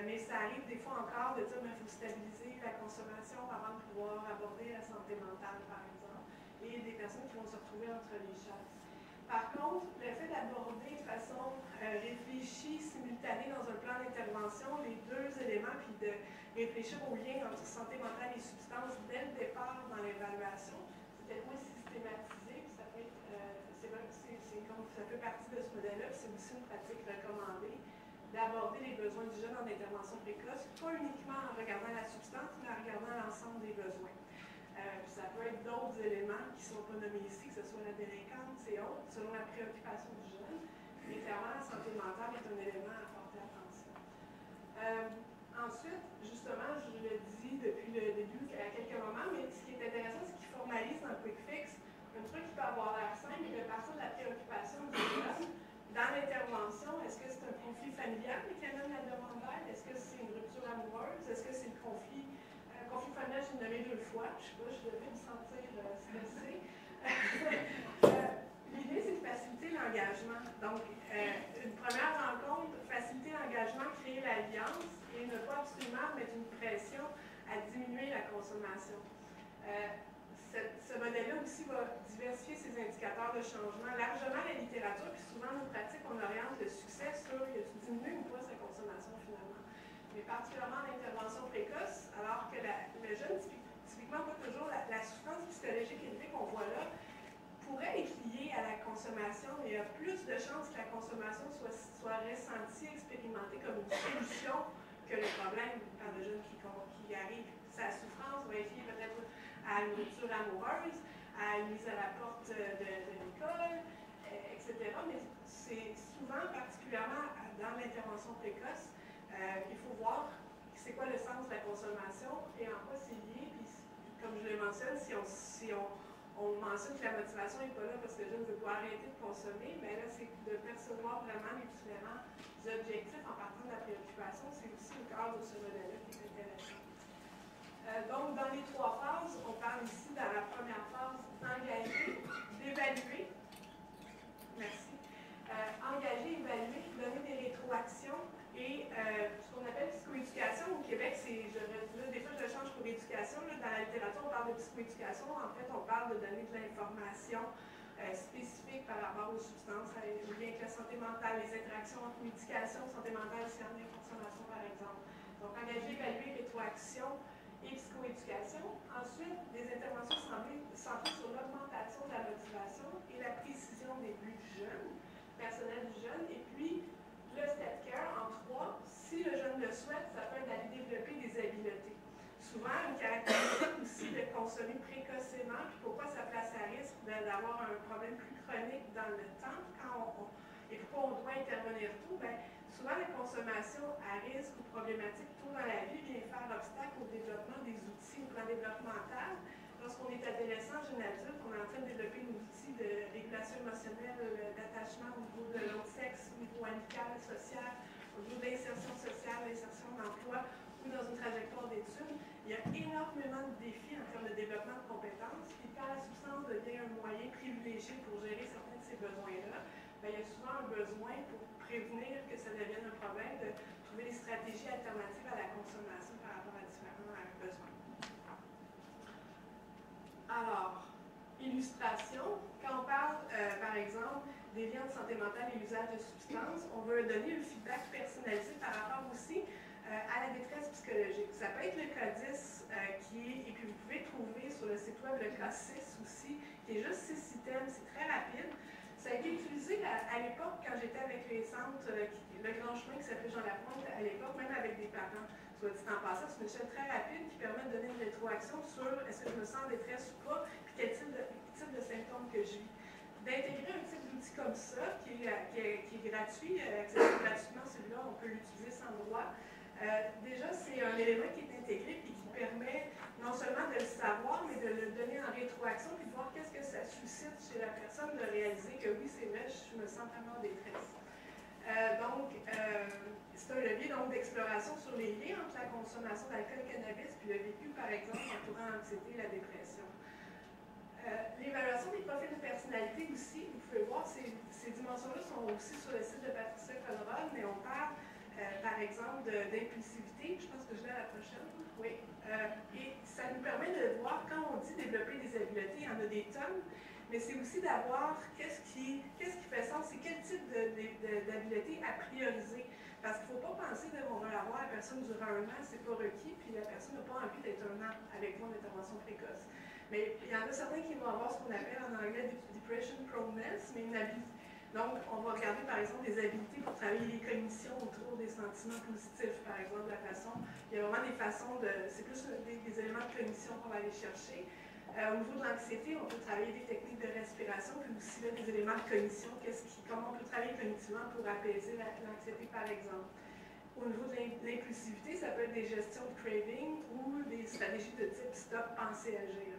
mais ça arrive des fois encore de dire qu'il faut stabiliser la consommation avant de pouvoir aborder la santé mentale, par exemple, et des personnes qui vont se retrouver entre les chaises. Par contre, le fait d'aborder de façon réfléchie, simultanée dans un plan d'intervention, les deux éléments, puis de réfléchir au lien entre santé mentale et substance dès le départ dans l'évaluation, c'est peut-être moins systématisé, puis ça peut être, ça fait partie de ce modèle-là, puis c'est aussi une pratique recommandée d'aborder les besoins du jeune en intervention précoce, pas uniquement en regardant la substance, mais en regardant l'ensemble des besoins. Ça peut être d'autres éléments qui ne sont pas nommés ici, que ce soit la délinquance et autres, selon la préoccupation du jeune. Mais clairement, la santé mentale est un élément à porter attention. Ensuite, justement, je le dis depuis le début à quelques moments, mais ce qui est intéressant, c'est qu'il formalise dans le Quick Fix un truc qui peut avoir l'air simple, mais de partir de la préoccupation du jeune. Dans l'intervention, est-ce que c'est un conflit familial qui amène la demande d'aide? Est-ce que c'est une rupture amoureuse? Est-ce que c'est le conflit familial, je l'ai nommé 2 fois, je ne sais pas, je devais me sentir stressée. L'idée, c'est de faciliter l'engagement. Donc, une première rencontre, faciliter l'engagement, créer l'alliance et ne pas absolument mettre une pression à diminuer la consommation. Ce modèle-là aussi va diversifier ses indicateurs de changement. Largement, la littérature, puis souvent nos pratiques, on oriente le succès sur y a-t-il diminué ou pas sa consommation finalement. Mais particulièrement l'intervention précoce, alors que le jeune, typiquement pas toujours, la souffrance psychologique élevée qu'on voit là, pourrait être liée à la consommation, mais il y a plus de chances que la consommation soit ressentie, expérimentée comme une solution que le problème par le jeune qui arrive. Sa souffrance va être liée peut-être à une rupture amoureuse, à une mise à la porte de l'école, etc. Mais c'est souvent, particulièrement dans l'intervention précoce, il faut voir c'est quoi le sens de la consommation et en quoi c'est lié. Puis, comme je le mentionne, si on mentionne que la motivation n'est pas là parce que le jeune ne veut pas arrêter de consommer, mais là, c'est de percevoir vraiment les différents objectifs en partant de la préoccupation. C'est aussi le cœur de ce modèle-là qui est intéressant. Donc, dans les 3 phases, on parle ici, dans la première phase, d'engager, d'évaluer. Merci. Engager, évaluer, donner des rétroactions et ce qu'on appelle psychoéducation. Au Québec, des fois je le change pour éducation. Là, dans la littérature, on parle de psychoéducation. En fait, on parle de donner de l'information spécifique par rapport aux substances, au lien avec la santé mentale, les interactions entre médication, santé mentale, science et consommation, par exemple. Donc, engager, évaluer, rétroaction et psychoéducation. Ensuite, des interventions centrées sur l'augmentation de la motivation et la précision des buts du jeune, personnel du jeune, et puis le step care en 3, si le jeune le souhaite, ça peut être d'aller développer des habiletés. Souvent, une caractéristique aussi de consommer précocement, puis pourquoi ça place à risque d'avoir un problème plus chronique dans le temps, et pourquoi on doit intervenir tôt, bien, souvent souvent, la consommation à risque ou problématique tôt dans la vie vient faire obstacle au développement des outils au plan développemental. Lorsqu'on est adolescent, jeune adulte, on est en train de développer nos outils de régulation émotionnelle, d'attachement au niveau de l'autre sexe, au niveau amical, social, au niveau d'insertion sociale, d'insertion d'emploi ou dans une trajectoire d'études. Il y a énormément de défis en termes de développement de compétences. Puis quand la substance devient un moyen privilégié pour gérer certains de ces besoins-là, bien, il y a souvent un besoin pour prévenir que ça devienne un problème de trouver des stratégies alternatives à la consommation par rapport à différents besoins. Alors, illustration, quand on parle, par exemple, des liens de santé mentale et l'usage de substances, on veut donner un feedback personnalisé par rapport aussi à la détresse psychologique. Ça peut être le cas 10 et puis vous pouvez trouver sur le site web le cas 6 aussi, qui est juste 6 items, c'est très rapide. Ça a été utilisé à l'époque quand j'étais avec les centres, le grand chemin qui s'appelait Jean Lapointe à l'époque, même avec des parents. Soit dit en passant, c'est une échelle très rapide qui permet de donner une rétroaction sur est-ce que je me sens en détresse ou pas, puis quel type de symptômes que je vis. D'intégrer un type d'outil comme ça, qui est gratuit, accessible gratuitement, celui-là, on peut l'utiliser sans droit. Déjà, c'est un élément qui est intégré et qui permet non seulement de le savoir, mais de le donner en rétroaction, puis de voir qu'est-ce que ça suscite chez la personne, de réaliser que oui, c'est vrai, je me sens vraiment en détresse. C'est un levier d'exploration sur les liens entre la consommation d'alcool et cannabis puis le vécu, par exemple, entourant l'anxiété et la dépression. L'évaluation des profils de personnalité aussi, vous pouvez voir, ces dimensions-là sont aussi sur le site de Patricia Conrad, mais on parle, par exemple, d'impulsivité. Je pense que je l'ai à la prochaine. Oui. Et ça nous permet de voir, quand on dit développer des habiletés, il y en a des tonnes, mais c'est aussi d'avoir qu'est-ce qui fait sens, c'est quel type d'habileté à prioriser. Parce qu'il ne faut pas penser qu'on va avoir la personne durant un an, c'est pas requis, puis la personne n'a pas envie d'être un an avec moi en intervention précoce. Mais il y en a certains qui vont avoir ce qu'on appelle en anglais depression proneness, mais une habilité. Donc, on va regarder par exemple des habilités pour travailler les cognitions autour des sentiments positifs, par exemple, il y a vraiment des façons c'est plus des éléments de cognition qu'on va aller chercher. Au niveau de l'anxiété, on peut travailler des techniques de respiration, puis aussi là, des éléments de cognition, comment on peut travailler cognitivement pour apaiser l'anxiété, par exemple. Au niveau de l'impulsivité, ça peut être des gestions de craving ou des stratégies de type stop, penser, agir.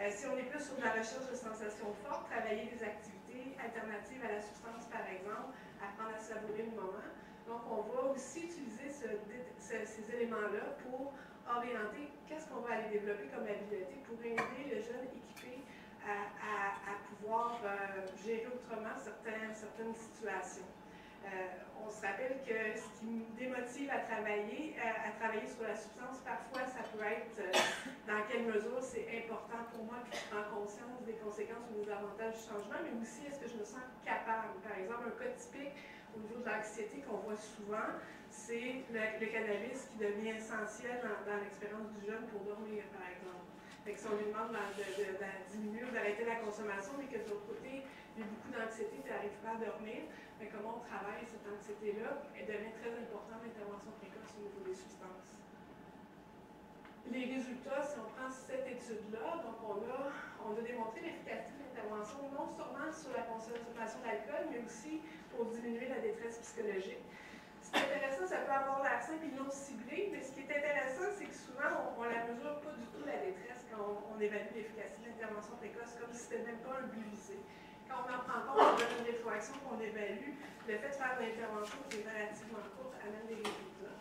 Si on est plus sur de la recherche de sensations fortes, travailler des activités alternatives à la substance, par exemple, apprendre à savourer le moment. Donc, on va aussi utiliser ces éléments-là pour orienter qu'est-ce qu'on va aller développer comme habileté pour aider le jeune équipé à pouvoir gérer autrement certaines situations. On se rappelle que ce qui me démotive à travailler sur la substance, parfois ça peut être dans quelle mesure c'est important pour moi que je prends conscience des conséquences ou des avantages du changement, mais aussi est-ce que je me sens capable. Par exemple, un cas typique au niveau de l'anxiété qu'on voit souvent, c'est le cannabis qui devient essentiel dans l'expérience du jeune pour dormir, par exemple. Fait que si on lui demande de diminuer ou d'arrêter la consommation, mais que de l'autre côté, il y a beaucoup d'anxiété, tu n'arrives pas à dormir, mais comment on travaille cette anxiété-là, elle devient très importante l'intervention précoce au niveau des substances. Les résultats, si on prend cette étude-là, donc on a démontré l'efficacité de l'intervention non seulement sur la consommation d'alcool, mais aussi pour diminuer la détresse psychologique. C'est intéressant, ça peut avoir l'air simple et non ciblé, mais ce qui est intéressant, c'est que souvent, on ne la mesure pas du tout, la détresse, quand on évalue l'efficacité de l'intervention précoce, comme si c'était même pas un but visé. Quand on en prend compte, on donne une rétroaction qu'on évalue, le fait de faire une intervention qui est relativement courte amène des résultats.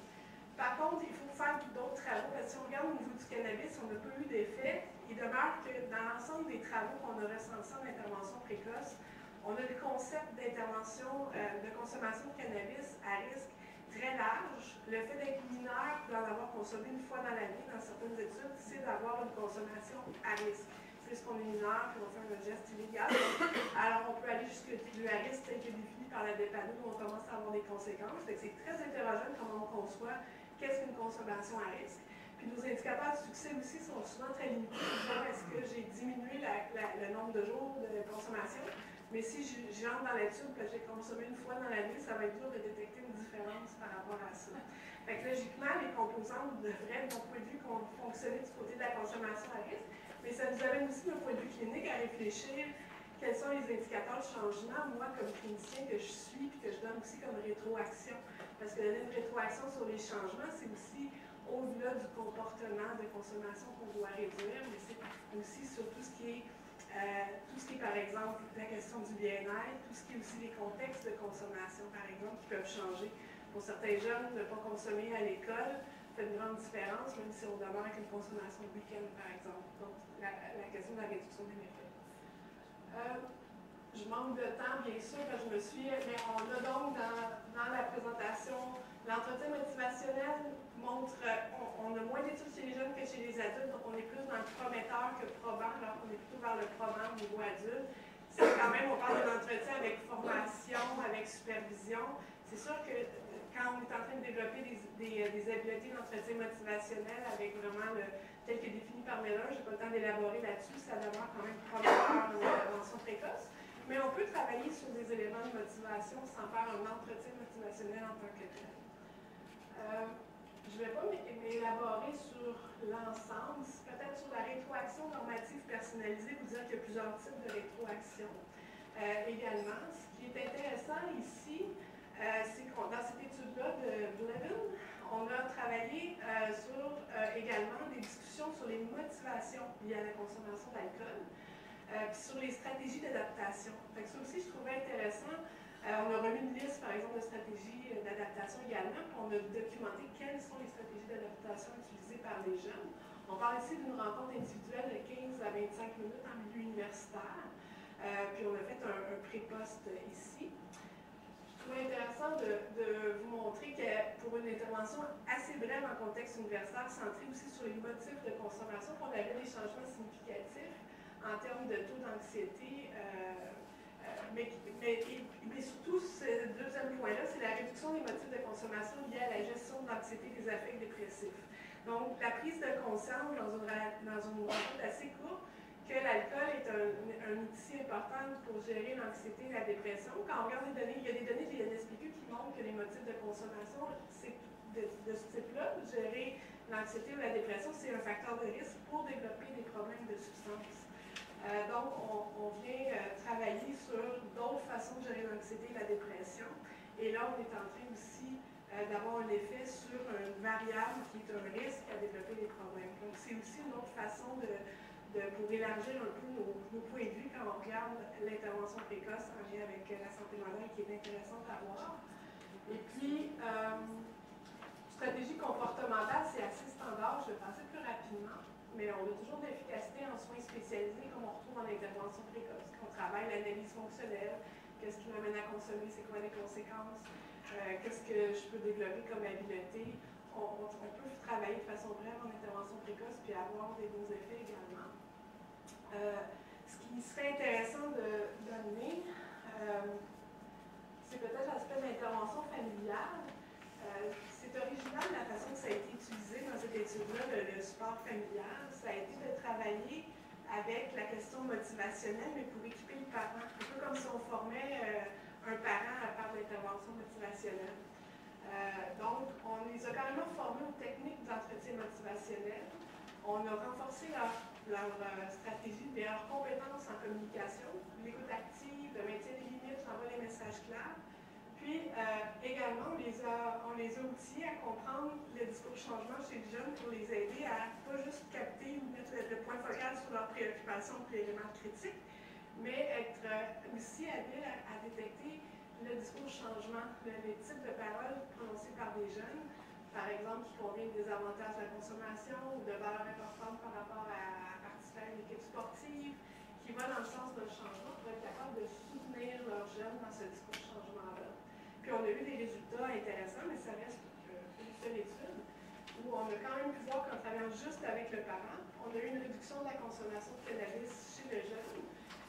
Par contre, il faut faire d'autres travaux, parce que si on regarde au niveau du cannabis, on n'a pas eu d'effet. Il demeure que dans l'ensemble des travaux qu'on a ressentis en intervention précoce, on a le concept d'intervention de consommation de cannabis à risque très large. Le fait d'être mineur, d'en avoir consommé une fois dans l'année, dans certaines études, c'est d'avoir une consommation à risque. Puisqu'on est mineur, puis on fait un geste illégal. Alors, on peut aller jusqu'à le à risque tel que défini par la DEPANO, où on commence à avoir des conséquences. C'est très hétérogène comment on conçoit qu'est-ce qu'une consommation à risque. Puis nos indicateurs de succès aussi sont souvent très limités. Est-ce que j'ai diminué le nombre de jours de consommation? Mais si j'entre dans l'étude que j'ai consommé une fois dans l'année, ça va être dur de détecter une différence par rapport à ça. Fait que logiquement, les composantes devraient, de mon point de vue, fonctionner du côté de la consommation à risque. Mais ça nous amène aussi, d'un point de vue clinique, à réfléchir quels sont les indicateurs de changement, moi, comme clinicien que je suis et que je donne aussi comme rétroaction. Parce que donner une rétroaction sur les changements, c'est aussi au-delà du comportement de consommation qu'on doit réduire, mais c'est aussi sur tout ce qui est, par exemple, la question du bien-être, tout ce qui est aussi les contextes de consommation, par exemple, qui peuvent changer. Pour certains jeunes, ne pas consommer à l'école fait une grande différence, même si on demeure avec une consommation de week-end, par exemple. Donc, la question de la réduction des méfaits. Je manque de temps, bien sûr, parce que je me suis... Mais on a donc dans la présentation, l'entretien motivationnel montre... On a moins d'études chez les jeunes que chez les adultes, donc on est plus dans le prometteur que probant, alors qu'on est plutôt vers le probant au niveau adulte. C'est quand même, on parle d'un entretien avec formation, avec supervision. C'est sûr que quand on est en train de développer des habiletés d'entretien motivationnel avec vraiment tel que défini par Miller, je n'ai pas le temps d'élaborer là-dessus, ça demeure quand même prometteur une intervention précoce. Mais on peut travailler sur des éléments de motivation sans faire un entretien motivationnel en tant que tel. Je ne vais pas m'élaborer sur l'ensemble, peut-être sur la rétroaction normative personnalisée, vous dire qu'il y a plusieurs types de rétroaction également. Ce qui est intéressant ici, c'est que dans cette étude-là de Blevin, on a travaillé sur également des discussions sur les motivations liées à la consommation d'alcool. Puis sur les stratégies d'adaptation. Ça aussi, je trouvais intéressant. On a remis une liste, par exemple, de stratégies d'adaptation également, puis on a documenté quelles sont les stratégies d'adaptation utilisées par les jeunes. On parle ici d'une rencontre individuelle de 15 à 25 minutes en milieu universitaire, puis on a fait un pré-post ici. Je trouvais intéressant de vous montrer que pour une intervention assez brève en contexte universitaire, centrée aussi sur les motifs de consommation, qu'on avait des changements significatifs en termes de taux d'anxiété, mais surtout, ce deuxième point-là, c'est la réduction des motifs de consommation liés à la gestion de l'anxiété des affects dépressifs. Donc, la prise de conscience dans une rencontre assez courte que l'alcool est un outil important pour gérer l'anxiété et la dépression. Quand on regarde les données, il y a des données de l'INSPQ qui montrent que les motifs de consommation de ce type-là, gérer l'anxiété ou la dépression, c'est un facteur de risque pour développer des problèmes de substance. Donc, on vient travailler sur d'autres façons de gérer l'anxiété et la dépression. Et là, on est en train aussi d'avoir un effet sur une variable qui est un risque à développer des problèmes. Donc, c'est aussi une autre façon pour élargir un peu nos points de vue quand on regarde l'intervention précoce en lien avec la santé mentale qui est intéressante à voir. Et puis, stratégie comportementale, c'est assez standard, je vais passer plus rapidement. Mais on a toujours de l'efficacité en soins spécialisés, comme on retrouve en intervention précoce. On travaille l'analyse fonctionnelle, qu'est-ce qui m'amène à consommer, c'est quoi les conséquences, qu'est-ce que je peux développer comme habileté. On peut travailler de façon brève en intervention précoce, puis avoir des beaux effets également. Ce qui serait intéressant d'amener, c'est peut-être l'aspect d'intervention familiale. C'est original la façon que ça a été utilisé dans cette étude-là, le support familial. Ça a été de travailler avec la question motivationnelle, mais pour équiper le parent. Un peu comme si on formait un parent à part de l'intervention motivationnelle. Donc, on les a carrément formés aux techniques d'entretien motivationnel. On a renforcé leur stratégie, leurs compétences en communication, l'écoute active, le maintien des limites, l'envoi des messages clairs. Puis, également, on les a outillés à comprendre le discours changement chez les jeunes pour les aider à pas juste capter ou mettre le point focal sur leurs préoccupations et l'élément critique, mais être aussi habile à détecter le discours changement, les types de paroles prononcées par des jeunes, par exemple, qui conviennent des avantages de la consommation ou de valeurs importantes par rapport à participer à une équipe sportive, qui va dans le sens d'un changement pour être capable de soutenir leurs jeunes dans ce discours changement-là. Puis on a eu des résultats intéressants, mais ça reste une seule étude, où on a quand même pu voir qu'en travaillant juste avec le parent, on a eu une réduction de la consommation de cannabis chez le jeune,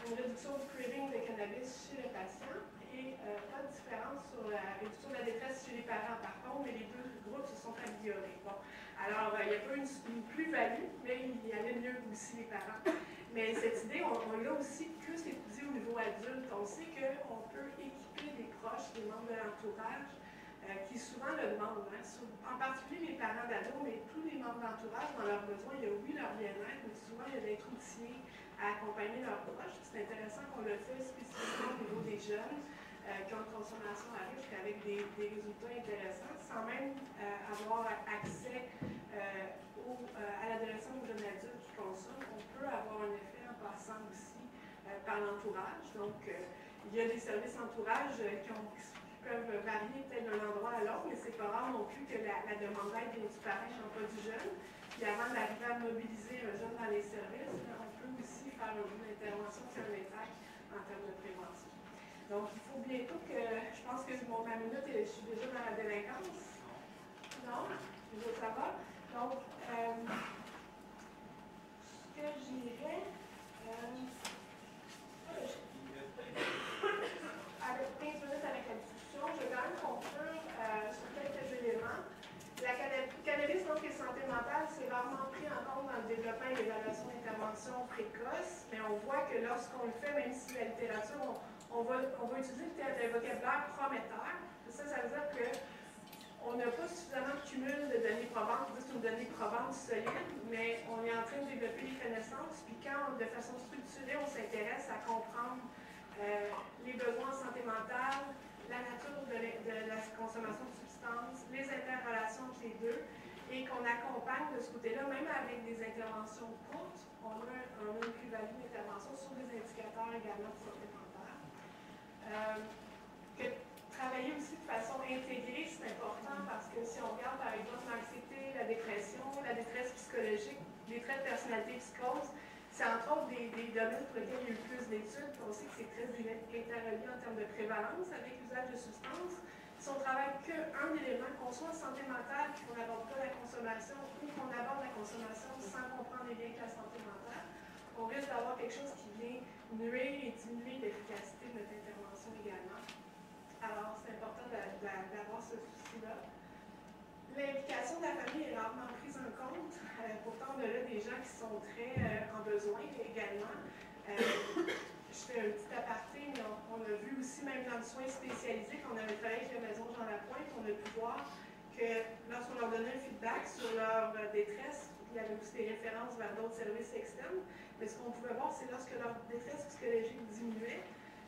une réduction du craving de cannabis chez le patient, et pas de différence sur la réduction de la détresse chez les parents par contre, mais les deux groupes se sont améliorés. Bon. Alors, il n'y a pas une plus-value, mais il y allait mieux aussi les parents. Mais cette idée, on l'a aussi plus étudiée au niveau adulte. On sait qu'on peut équiper des proches, des membres de l'entourage, qui souvent le demandent. Hein. En particulier les parents d'ados, mais tous les membres d'entourage, dans leurs besoins, il y a oui leur bien-être, mais souvent il y a d'être outillés à accompagner leurs proches. C'est intéressant qu'on le fait spécifiquement au niveau des jeunes. qui ont une consommation à risque avec des résultats intéressants, sans même avoir accès à l'adolescent ou jeune adulte qui consomme. On peut avoir un effet en passant aussi par l'entourage. Donc, il y a des services entourage qui peuvent varier peut-être d'un endroit à l'autre, mais c'est pas rare non plus que la demande d'aide vient du parent et non pas du jeune. Puis avant d'arriver à mobiliser un jeune dans les services, on peut aussi faire une intervention qui a un impact en termes de prévention. Donc, il faut bientôt que, je pense que ma minute, je suis déjà dans la délinquance. Non? Les autres, ça va? Donc, ce que j'irais, avec 15 minutes avec la discussion, je vais quand même conclure sur quelques éléments. La cannabis, donc, et santé mentale, c'est rarement pris en compte dans le développement et l'évaluation d'intervention précoce, mais on voit que lorsqu'on le fait, même si la littérature, on va utiliser le vocabulaire prometteur. Ça veut dire qu'on n'a pas suffisamment de cumul de données probantes, c'est une donnée probante solide, mais on est en train de développer les connaissances, puis quand, de façon structurée, on s'intéresse à comprendre les besoins en santé mentale, la nature de la consommation de substances, les interrelations entre les deux, et qu'on accompagne de ce côté-là, même avec des interventions courtes, on a une plus-value d'intervention sur des indicateurs également de santé mentale. Travailler aussi de façon intégrée, c'est important parce que si on regarde par exemple l'anxiété, la dépression, la détresse psychologique, les traits de personnalité psychose, c'est entre autres des domaines pour lesquels il y a eu plus d'études. On sait que c'est très interrelié en termes de prévalence avec l'usage de substances. Si on travaille qu'un élément, qu'on soit en santé mentale, qu'on n'aborde pas la consommation, ou qu'on aborde la consommation sans comprendre les liens avec la santé mentale, on risque d'avoir quelque chose qui vient nuire et diminuer l'efficacité de notre intervention également. Alors, c'est important d'avoir ce souci-là. L'implication de la famille est rarement prise en compte. Pourtant, on a là des gens qui sont très en besoin également. Je fais un petit aparté, mais on a vu aussi, même dans le soin spécialisé, qu'on avait travaillé avec la Maison Jean Lapointe, on a pu voir que lorsqu'on leur donnait un feedback sur leur détresse, il y avait aussi des références vers d'autres services externes, mais ce qu'on pouvait voir, c'est lorsque leur détresse psychologique diminuait,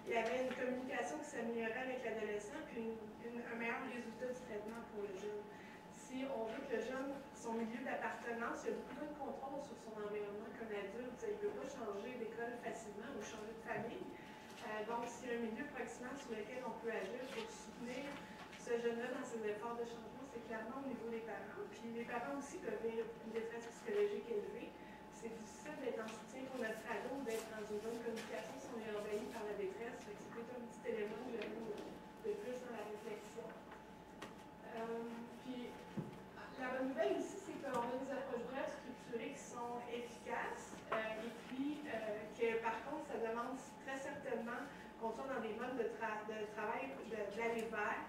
il y avait une communication qui s'améliorait avec l'adolescent, puis un meilleur résultat du traitement pour le jeune. Si on veut que le jeune, son milieu d'appartenance, il a beaucoup de contrôle sur son environnement comme adulte, il ne peut pas changer d'école facilement ou changer de famille. Donc, s'il y a un milieu proximal sur lequel on peut agir pour soutenir ce jeune-là dans ses efforts de changement, c'est clairement au niveau des parents. Puis les parents aussi peuvent vivre une détresse psychologique élevée. C'est difficile d'être en soutien pour notre ado ou d'être dans une bonne communication si on est envahi par la détresse. C'est peut-être un petit élément de plus dans la réflexion. Puis, la bonne nouvelle ici, c'est qu'on a des approches brèves structurées qui sont efficaces et puis que, par contre, ça demande très certainement qu'on soit dans des modes de travail d'aller vers,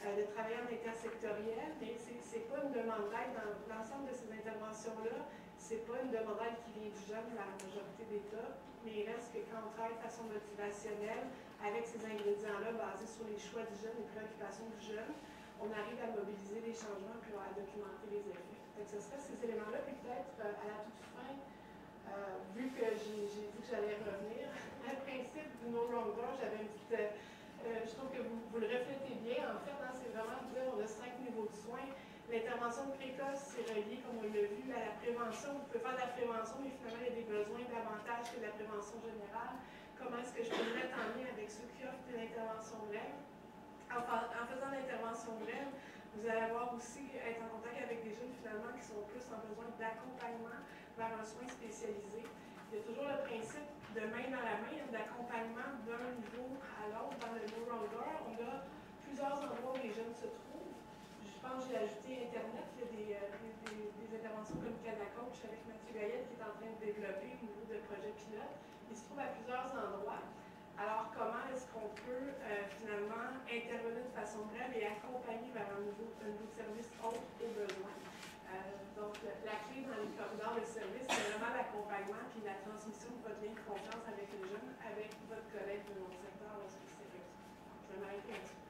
de travailler en intersectoriel, mais ce n'est pas une demande d'aide dans l'ensemble de ces interventions-là. C'est pas une demande d'aide qui vient du jeune dans la majorité des cas, mais il reste que quand on travaille de façon motivationnelle avec ces ingrédients-là basés sur les choix du jeune, les préoccupations du jeune, on arrive à mobiliser les changements puis à documenter les effets. Donc, ce serait ces éléments-là, puis peut-être à la toute fin, vu que j'ai dit que j'allais revenir, le principe du no longer, j'avais une petite. Je trouve que vous le reflétez bien. En fait, hein, c'est vraiment de dire on a 5 niveaux de soins. L'intervention précoce, c'est relié, comme on l'a vu, à la prévention. Vous pouvez faire de la prévention, mais finalement, il y a des besoins davantage que de la prévention générale. Comment est-ce que je peux me mettre en lien avec ceux qui offrent une intervention brève? En faisant l'intervention brève, vous allez avoir aussi être en contact avec des jeunes finalement qui sont plus en besoin d'accompagnement vers un soin spécialisé. Il y a toujours le principe de main dans la main, d'accompagnement d'un niveau à l'autre dans le No Longer. On a plusieurs endroits où les jeunes se trouvent. Je pense que j'ai ajouté Internet, il y a des interventions comme Cadacoach avec Mathieu Gaillette qui est en train de développer au niveau de projets pilotes. Il se trouve à plusieurs endroits. Alors, comment est-ce qu'on peut finalement intervenir de façon brève et accompagner vers un nouveau service autre aux besoins? Donc, la clé dans les corridors de service, c'est vraiment l'accompagnement et la transmission de votre lien de confiance avec les jeunes, avec votre collègue de notre secteur lorsque c'est réussi. Je vais m'arrêter là-dessus.